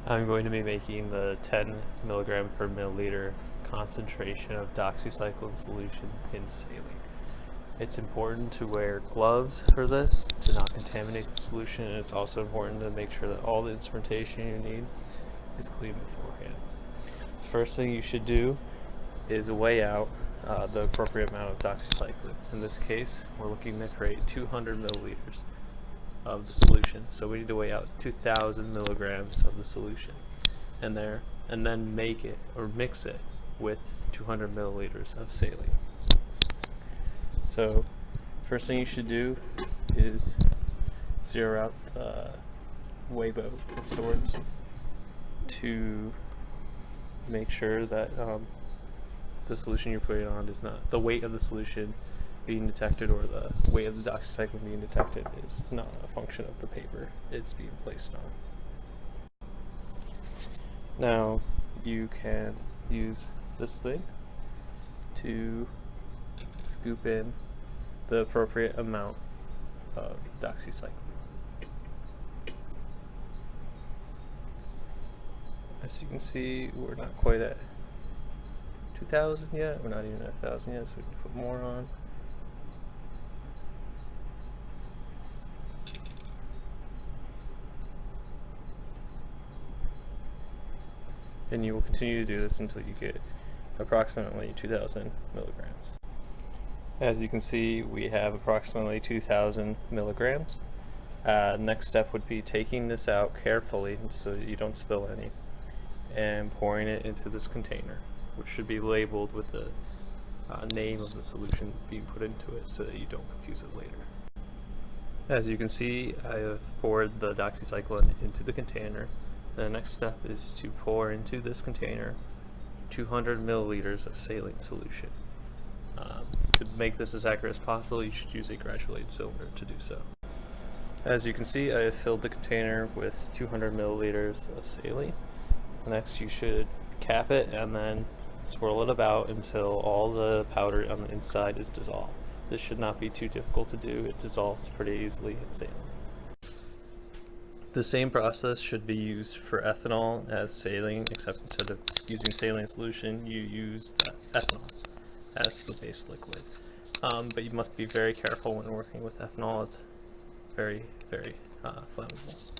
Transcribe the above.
I'm going to be making the 10 milligram per milliliter concentration of doxycycline solution in saline. It's important to wear gloves for this to not contaminate the solution, and it's also important to make sure that all the instrumentation you need is clean beforehand. The first thing you should do is weigh out the appropriate amount of doxycycline. In this case, we're looking to create 200 milliliters of the solution, so we need to weigh out 2,000 milligrams of the solution and then make it or mix it with 200 milliliters of saline. So first thing you should do is zero out the weighboat of sorts to make sure that the solution you're putting on is not, the weight of the solution being detected or the weight of the doxycycline being detected is not a function of the paper it's being placed on. Now you can use this thing to scoop in the appropriate amount of doxycycline. As you can see, we're not quite at 2,000 yet, we're not even at 1,000 yet, so we can put more on. And you will continue to do this until you get approximately 2,000 milligrams. As you can see, we have approximately 2,000 milligrams. Next step would be taking this out carefully so you don't spill any and pouring it into this container, which should be labeled with the name of the solution being put into it so that you don't confuse it later. As you can see, I have poured the doxycycline into the container. The next step is to pour into this container 200 milliliters of saline solution. To make this as accurate as possible, you should use a graduated cylinder to do so. As you can see, I have filled the container with 200 milliliters of saline. Next, you should cap it and then swirl it about until all the powder on the inside is dissolved. This should not be too difficult to do. It dissolves pretty easily in saline. The same process should be used for ethanol as saline, except instead of using saline solution, you use ethanol as the base liquid. But you must be very careful when working with ethanol. It's very, very flammable.